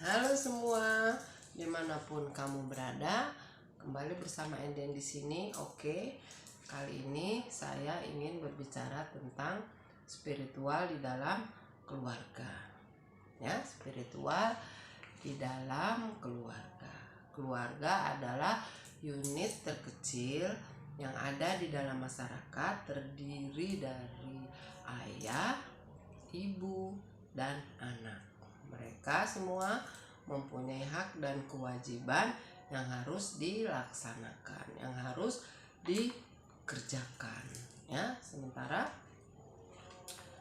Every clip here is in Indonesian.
Halo semua, dimanapun kamu berada, kembali bersama Enden di sini. Oke, kali ini saya ingin berbicara tentang spiritual di dalam keluarga. Ya, spiritual di dalam keluarga. Keluarga adalah unit terkecil yang ada di dalam masyarakat, terdiri dari ayah, ibu, dan anak. Mereka semua mempunyai hak dan kewajiban yang harus dilaksanakan, yang harus dikerjakan. Ya, sementara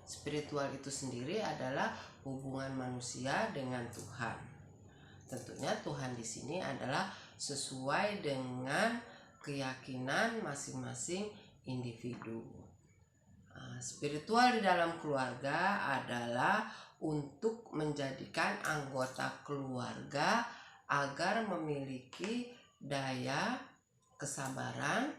spiritual itu sendiri adalah hubungan manusia dengan Tuhan. Tentunya Tuhan di sini adalah sesuai dengan keyakinan masing-masing individu. Spiritual di dalam keluarga adalah untuk menjadikan anggota keluarga agar memiliki daya kesabaran,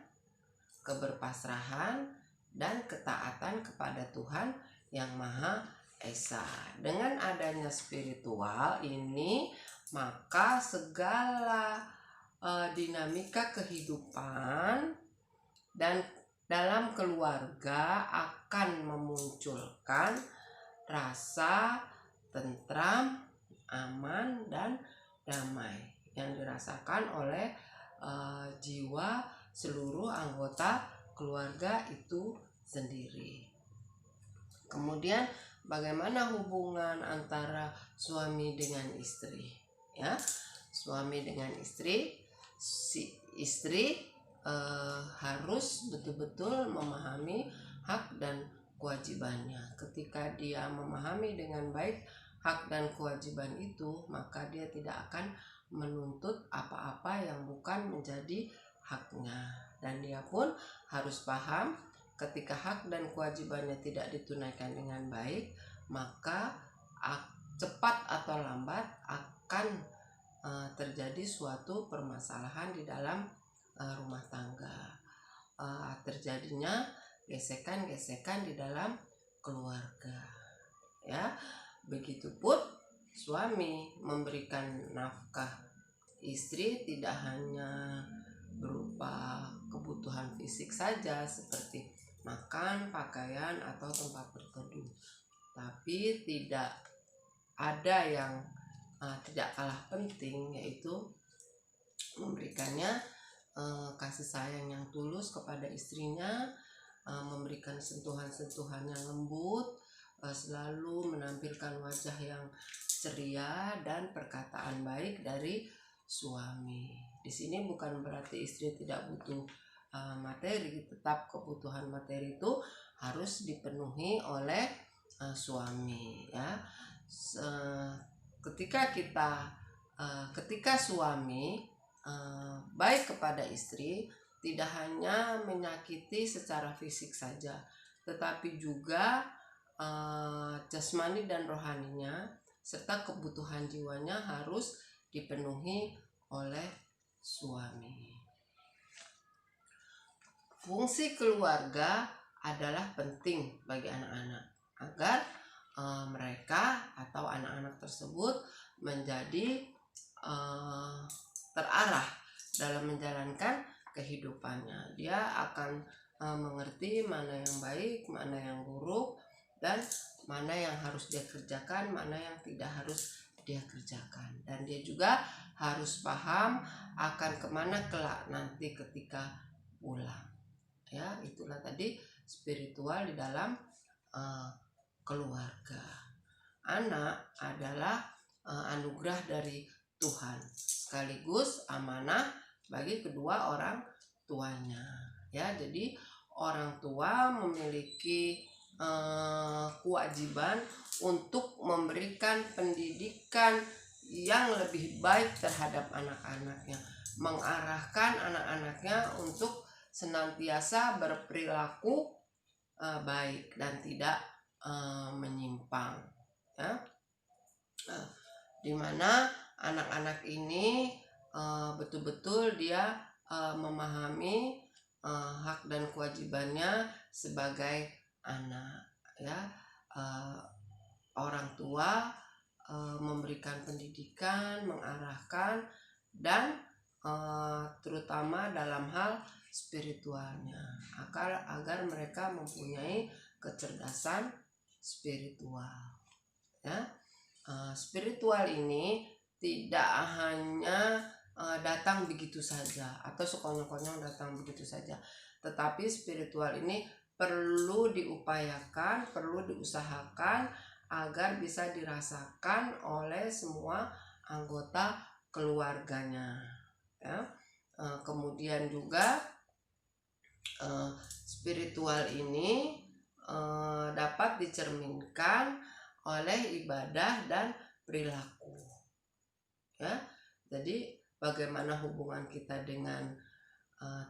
keberpasrahan, dan ketaatan kepada Tuhan yang Maha Esa. Dengan adanya spiritual ini, maka segala dinamika kehidupan dan dalam keluarga akan memunculkan rasa tentram, aman, dan damai yang dirasakan oleh jiwa seluruh anggota keluarga itu sendiri. Kemudian bagaimana hubungan antara suami dengan istri? Ya, suami dengan istri, si istri harus betul-betul memahami hak dan kewajibannya. Ketika dia memahami dengan baik hak dan kewajiban itu, maka dia tidak akan menuntut apa-apa yang bukan menjadi haknya. Dan dia pun harus paham ketika hak dan kewajibannya tidak ditunaikan dengan baik, maka cepat atau lambat akan terjadi suatu permasalahan di dalam rumah tangga, terjadinya gesekan-gesekan di dalam keluarga. Ya, begitupun suami memberikan nafkah istri tidak hanya berupa kebutuhan fisik saja seperti makan, pakaian, atau tempat berteduh, tapi tidak ada yang tidak kalah penting, yaitu memberikannya kasih sayang yang tulus kepada istrinya, memberikan sentuhan-sentuhan yang lembut, selalu menampilkan wajah yang ceria dan perkataan baik dari suami. Di sini bukan berarti istri tidak butuh materi, tetap kebutuhan materi itu harus dipenuhi oleh suami. Ya, ketika suami baik kepada istri, tidak hanya menyakiti secara fisik saja, tetapi juga jasmani dan rohaninya serta kebutuhan jiwanya harus dipenuhi oleh suami. Fungsi keluarga adalah penting bagi anak-anak agar mereka atau anak-anak tersebut menjadi terarah dalam menjalankan kehidupannya. Dia akan mengerti mana yang baik, mana yang buruk, dan mana yang harus dia kerjakan, mana yang tidak harus dia kerjakan. Dan dia juga harus paham akan kemana kelak nanti ketika pulang. Ya, itulah tadi spiritual di dalam keluarga. Anak adalah anugerah dari Tuhan, sekaligus amanah bagi kedua orang tuanya. Ya, jadi orang tua memiliki kewajiban untuk memberikan pendidikan yang lebih baik terhadap anak-anaknya, mengarahkan anak-anaknya untuk senantiasa berperilaku baik dan tidak menyimpang. Ya, dimana anak-anak ini betul-betul dia memahami hak dan kewajibannya sebagai anak. Ya, orang tua memberikan pendidikan, mengarahkan, dan terutama dalam hal spiritualnya, agar mereka mempunyai kecerdasan spiritual. Ya, spiritual ini tidak hanya datang begitu saja atau sekonyong-konyong datang begitu saja, tetapi spiritual ini perlu diupayakan, perlu diusahakan agar bisa dirasakan oleh semua anggota keluarganya. Ya. Kemudian juga spiritual ini dapat dicerminkan oleh ibadah dan perilaku. Ya, jadi bagaimana hubungan kita dengan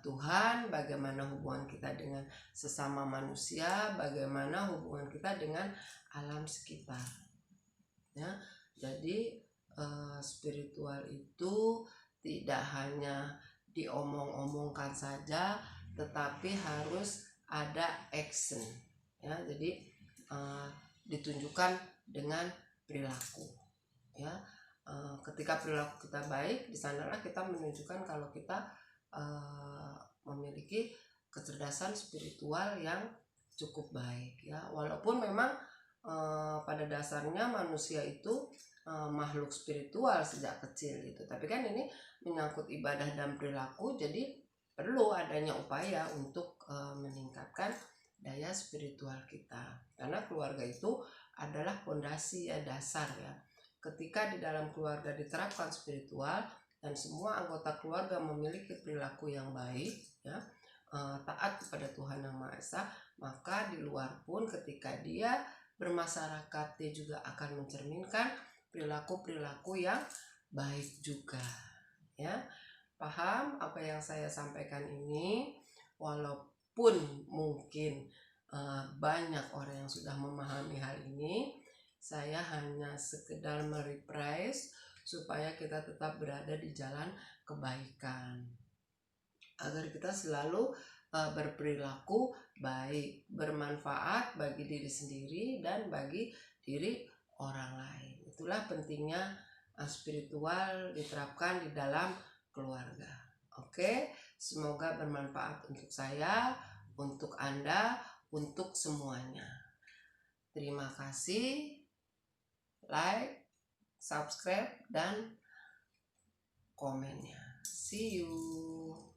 Tuhan, bagaimana hubungan kita dengan sesama manusia, bagaimana hubungan kita dengan alam sekitar. Ya, jadi spiritual itu tidak hanya diomong-omongkan saja, tetapi harus ada action. Ya, jadi ditunjukkan dengan perilaku. Ya, ketika perilaku kita baik, di sanalah kita menunjukkan kalau kita memiliki kecerdasan spiritual yang cukup baik. Ya, walaupun memang pada dasarnya manusia itu makhluk spiritual sejak kecil gitu, tapi kan ini menyangkut ibadah dan perilaku, jadi perlu adanya upaya untuk meningkatkan daya spiritual kita, karena keluarga itu adalah fondasi, ya, dasar. Ya, ketika di dalam keluarga diterapkan spiritual dan semua anggota keluarga memiliki perilaku yang baik, ya, taat kepada Tuhan Yang Maha Esa, maka di luar pun ketika dia bermasyarakat, dia juga akan mencerminkan perilaku-perilaku yang baik juga. Ya, paham apa yang saya sampaikan ini? Walaupun mungkin banyak orang yang sudah memahami hal ini, saya hanya sekedar merephrase supaya kita tetap berada di jalan kebaikan, agar kita selalu berperilaku baik, bermanfaat bagi diri sendiri dan bagi diri orang lain. Itulah pentingnya spiritual diterapkan di dalam keluarga. Oke, semoga bermanfaat untuk saya, untuk Anda, untuk semuanya. Terima kasih. Like, subscribe, dan komennya. See you.